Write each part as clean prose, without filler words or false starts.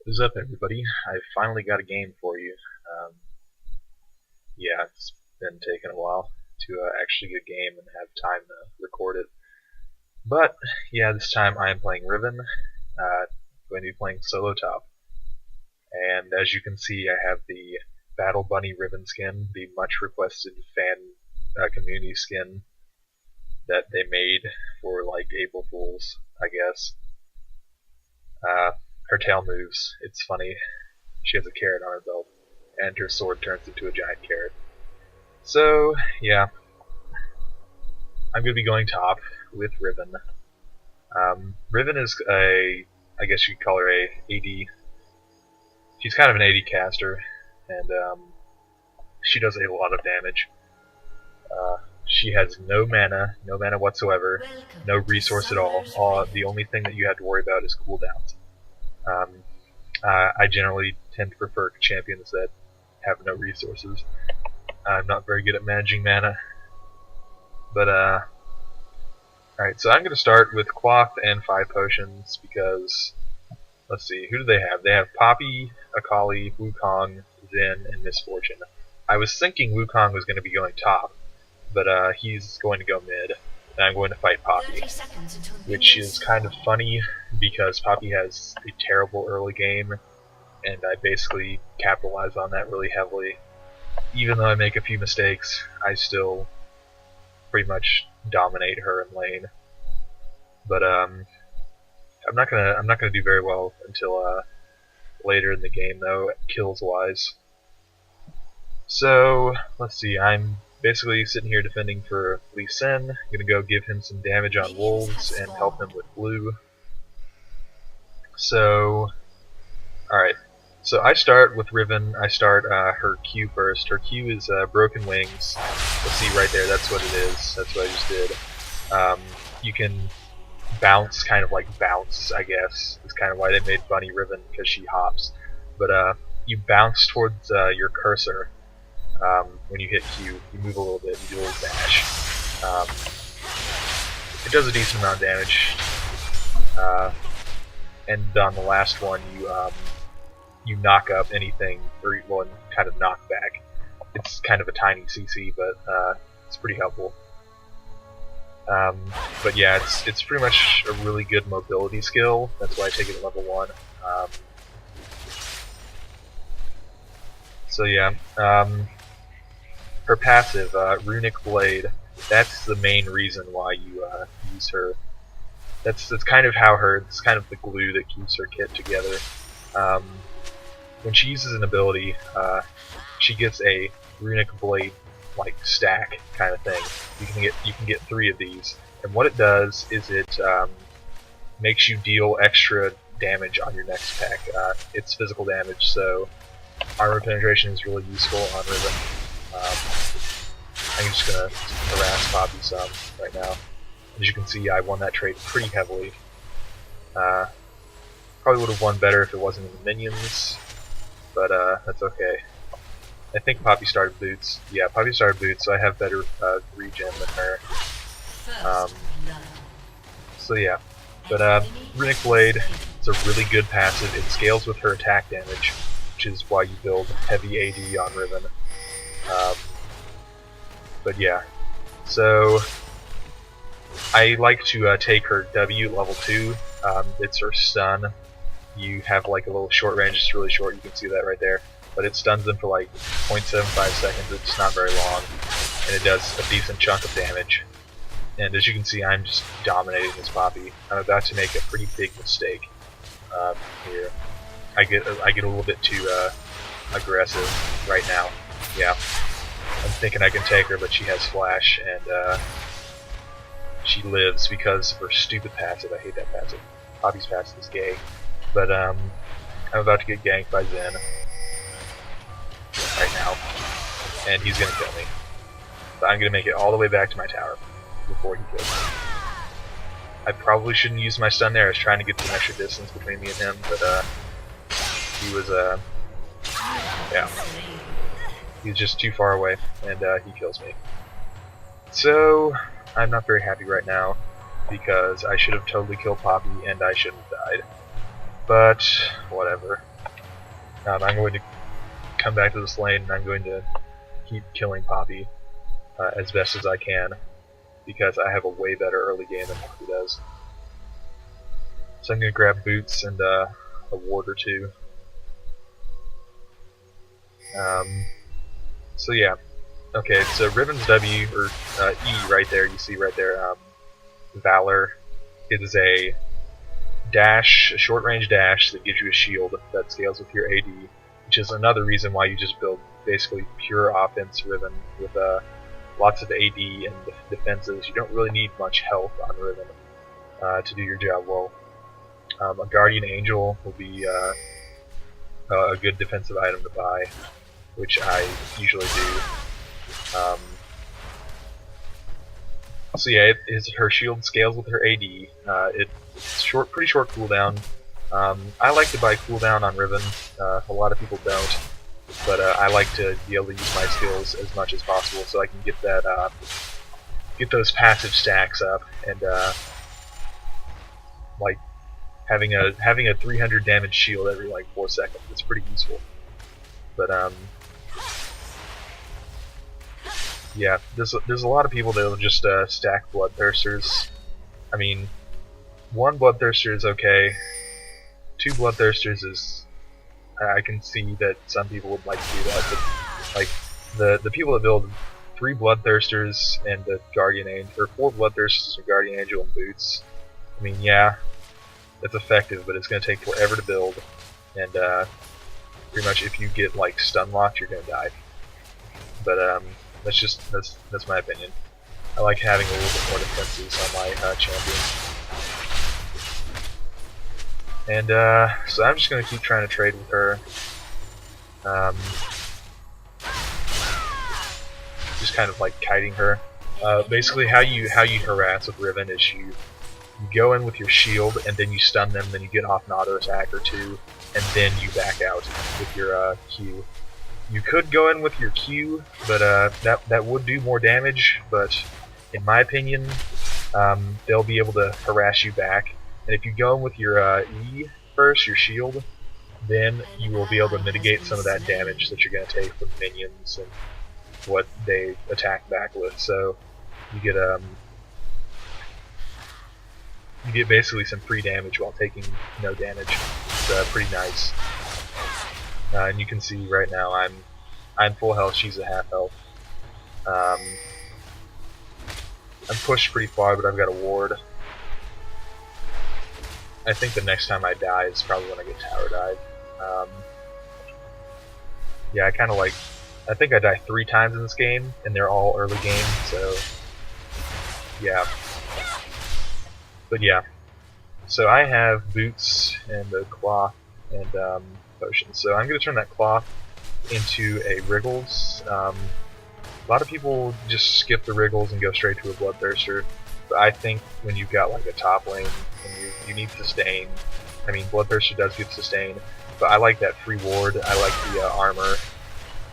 What's up, everybody? I finally got a game for you. Um, yeah, it's been taking a while to actually get a game and have time to record it. But, yeah, this time I am playing Riven. Going to be playing solo top. And as you can see, I have the Battle Bunny Riven skin, the much requested fan community skin that they made for, like, April Fools, I guess. Her tail moves. It's funny. She has a carrot on her belt, and her sword turns into a giant carrot. So, yeah. I'm going to be going top with Riven. Riven is I guess you could call her a AD. She's kind of an AD caster, and she does a lot of damage. She has no mana whatsoever, no resource at all. The only thing that you have to worry about is cooldowns. I generally tend to prefer champions that have no resources. I'm not very good at managing mana. But, alright, so I'm going to start with Quath and 5 potions because, let's see, who do they have? They have Poppy, Akali, Wukong, Zen, and Misfortune. I was thinking Wukong was going to be going top, but he's going to go mid, and I'm going to fight Poppy, which is kind of funny because Poppy has a terrible early game, and I basically capitalize on that really heavily. Even though I make a few mistakes, I still pretty much dominate her in lane. But I'm not gonna do very well until later in the game, though, kills wise. So let's see. I'm basically sitting here defending for Lee Sin. I'm gonna go give him some damage on wolves and help him with blue. So, alright. So I start with Riven. I start her Q first. Her Q is Broken Wings. Let's see right there, that's what it is. That's what I just did. You can bounce, kind of like bounce, I guess. That's kind of why they made Bunny Riven, because she hops. But you bounce towards your cursor when you hit Q. You move a little bit, you do a little dash. It does a decent amount of damage. And on the last one, you knock up anything, or well, kind of knock back. It's kind of a tiny CC, but it's pretty helpful. But yeah, it's pretty much a really good mobility skill. That's why I take it at level 1. So yeah, her passive, Runic Blade. That's the main reason why you use her. That's kind of how it's kind of the glue that keeps her kit together. When she uses an ability, she gets a Runic Blade like stack kind of thing. You can get 3 of these, and what it does is it makes you deal extra damage on your next pack. It's physical damage, so armor penetration is really useful on Riven. I'm just gonna harass Poppy some right now. As you can see, I won that trade pretty heavily. Probably would have won better if it wasn't in the minions, but that's okay. I think Poppy started boots. Yeah, Poppy started boots, so I have better regen than her. So yeah, but Runic Blade is a really good passive. It scales with her attack damage, which is why you build heavy AD on Riven. But yeah, so I like to take her W level 2. It's her stun. You have like a little short range, it's really short, you can see that right there. But it stuns them for like 0.75 seconds, it's not very long. And it does a decent chunk of damage. And as you can see, I'm just dominating this Poppy. I'm about to make a pretty big mistake here. I get a little bit too aggressive right now. Yeah. I'm thinking I can take her, but she has flash, and she lives because of her stupid passive. I hate that passive. Poppy's passive is gay. But I'm about to get ganked by Zen right now, and he's gonna kill me. But I'm gonna make it all the way back to my tower before he kills me. I probably shouldn't use my stun there. I was trying to get some extra distance between me and him, but he was yeah, he's just too far away, and he kills me. So I'm not very happy right now because I should have totally killed Poppy and I shouldn't have died. But whatever. I'm going to come back to this lane and I'm going to keep killing Poppy as best as I can, because I have a way better early game than Poppy does. So I'm going to grab boots and a ward or two. So yeah, okay, so Riven's W, or E right there, you see right there, Valor. It is a dash, a short-range dash that gives you a shield that scales with your AD, which is another reason why you just build basically pure offense Riven with lots of AD and defenses. You don't really need much health on Riven to do your job well. A Guardian Angel will be a good defensive item to buy, which I usually do. So yeah, her shield scales with her AD. It's pretty short cooldown. I like to buy cooldown on Riven. A lot of people don't, but I like to be able to use my skills as much as possible so I can get that get those passive stacks up, and like having a 300 damage shield every like 4 seconds. It's pretty useful. But yeah, there's a lot of people that will just stack Bloodthirsters. I mean, 1 Bloodthirster is okay. 2 Bloodthirsters is, I can see that some people would like to do that, but like the people that build 3 Bloodthirsters and the Guardian Angel, or 4 Bloodthirsters and Guardian Angel and boots. I mean, yeah, it's effective, but it's going to take forever to build, and pretty much if you get like stun locked, you're going to die. But that's my opinion. I like having a little bit more defenses on my champion. And so I'm just going to keep trying to trade with her. Just kind of like kiting her. Basically, how you harass with Riven is you go in with your shield, and then you stun them, then you get off an auto attack or 2, and then you back out with your Q. You could go in with your Q, but that would do more damage, but in my opinion, they'll be able to harass you back. And if you go in with your E first, your shield, then you will be able to mitigate some of that damage that you're going to take from minions and what they attack back with. So you get basically some free damage while taking no damage. It's pretty nice. And you can see right now I'm full health, she's at half health. I'm pushed pretty far, but I've got a ward. I think the next time I die is probably when I get tower dive. Yeah, I think I die 3 times in this game, and they're all early game, so yeah. But yeah, so I have boots and a cloth and potions. So I'm going to turn that cloth into a Wriggles. A lot of people just skip the Wriggles and go straight to a Bloodthirster, but I think when you've got like a top lane and you need sustain, I mean Bloodthirster does give sustain, but I like that free ward, I like the armor,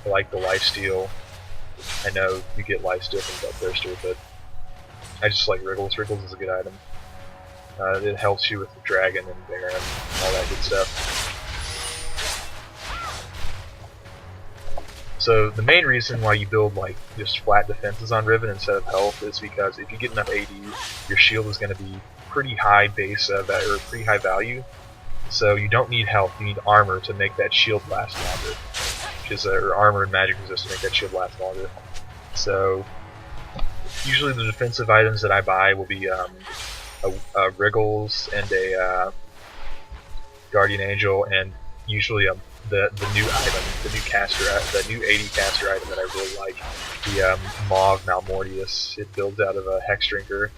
I like the lifesteal. I know you get lifesteal from Bloodthirster, but I just like Wriggles. Wriggles is a good item. It helps you with the dragon and Baron and all that good stuff. So the main reason why you build like just flat defenses on Riven instead of health is because if you get enough AD, your shield is going to be pretty high base or pretty high value. So you don't need health, you need armor to make that shield last longer. Or armor and magic resist to make that shield last longer. So usually the defensive items that I buy will be a Wriggles and a Guardian Angel, and usually the new item, the new AD caster item that I really like, the Mauve Malmortius. It builds out of a Hex Drinker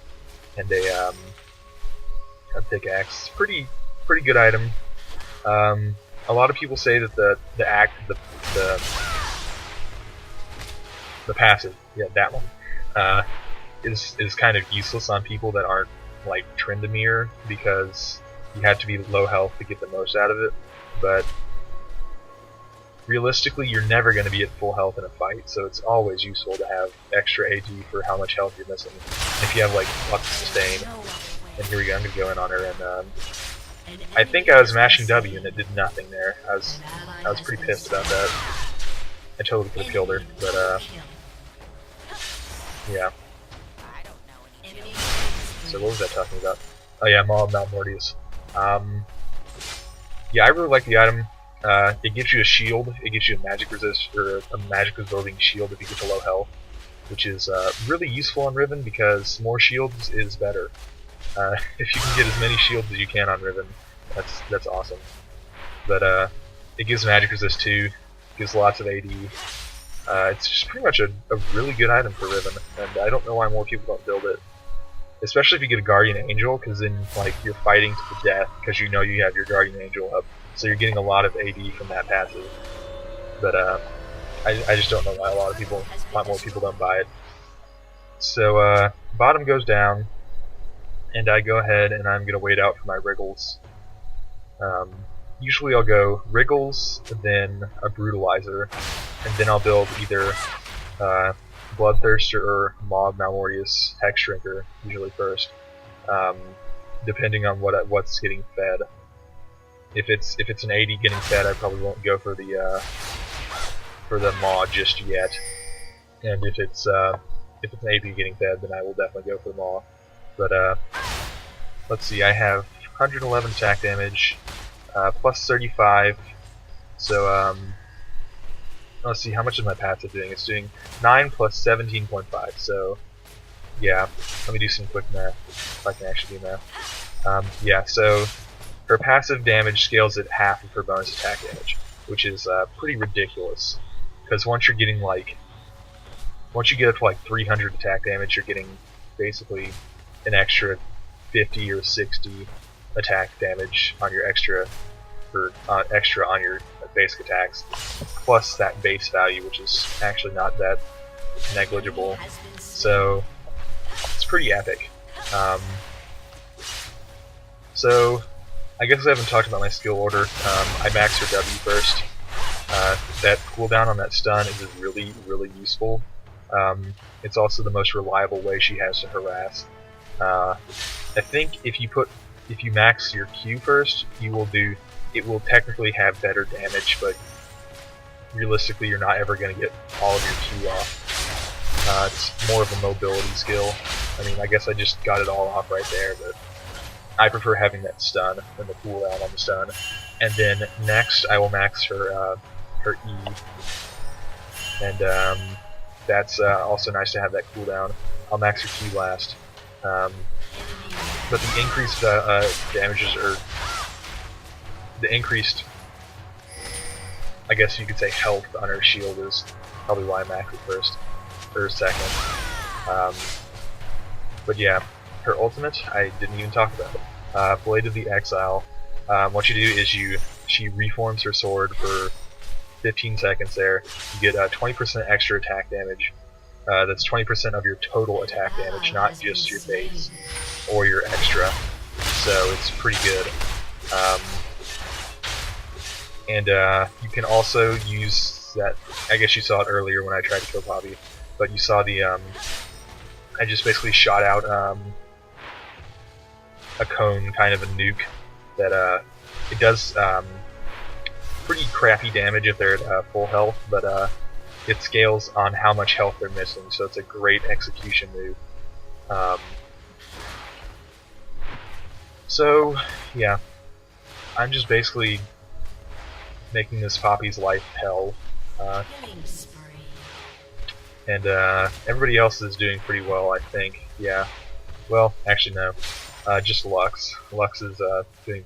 and a pickaxe. Pretty good item. A lot of people say that the passive, yeah, that one, is kind of useless on people that aren't like Tryndamere, because you have to be low health to get the most out of it. But realistically, you're never going to be at full health in a fight, so it's always useful to have extra AG for how much health you're missing. If you have like lots of sustain, and here we go, I'm going to go in on her and I think I was mashing W and it did nothing there. I was pretty pissed about that. I totally could have killed her, but yeah. So what was I talking about? Oh yeah, Maw of Malmortius. Yeah, I really like the item. It gives you a shield. It gives you a magic resist or a magic absorbing shield if you get to low health, which is really useful on Riven because more shields is better. If you can get as many shields as you can on Riven, that's awesome. But it gives magic resist too. Gives lots of AD. It's just pretty much a really good item for Riven, and I don't know why more people don't build it. Especially if you get a Guardian Angel, because then like you're fighting to the death because you know you have your Guardian Angel up, so you're getting a lot of AD from that passive. But I just don't know why a lot more people don't buy it. So bottom goes down, and I go ahead and I'm gonna wait out for my Wriggles. Usually I'll go Wriggles, then a Brutalizer, and then I'll build either Bloodthirster or Maw of Malmortius Hex Shrinker, usually first, depending on what's getting fed. If it's an AD getting fed, I probably won't go for the Maw just yet. And if it's an AD getting fed, then I will definitely go for the Maw. But let's see, I have 111 attack damage, plus 35. So let's see, how much is my passive doing? It's doing 9 plus 17.5, so yeah, let me do some quick math, if I can actually do math. Yeah, so her passive damage scales at half of her bonus attack damage, which is pretty ridiculous, because once you get up to like 300 attack damage, you're getting basically an extra 50 or 60 attack damage on your extra on your basic attacks, plus that base value, which is actually not that negligible. So it's pretty epic. So I guess I haven't talked about my skill order. I max her W first. That cooldown on that stun is really, really useful. It's also the most reliable way she has to harass. I think if you max your Q first, it will technically have better damage, but realistically you're not ever going to get all of your Q off. It's more of a mobility skill. I mean, I guess I just got it all off right there, but I prefer having that stun than the cooldown on the stun. And then next I will max her E, and that's also nice to have that cooldown. I'll max her Q last. But the increased damages, or the increased, I guess you could say, health on her shield is probably why I max it first, or second. But yeah, her ultimate, I didn't even talk about it. Blade of the Exile. What you do is she reforms her sword for 15 seconds there. You get 20% extra attack damage. That's 20% of your total attack damage, not just your base or your extra. So it's pretty good. And you can also use that. I guess you saw it earlier when I tried to kill Poppy, but you saw the I just basically shot out a cone, kind of a nuke, that it does pretty crappy damage if they're at full health, but it scales on how much health they're missing, so it's a great execution move. So yeah, I'm just basically making this Poppy's life hell, and everybody else is doing pretty well, I think. Yeah, well, actually no, just Lux. Lux is doing pretty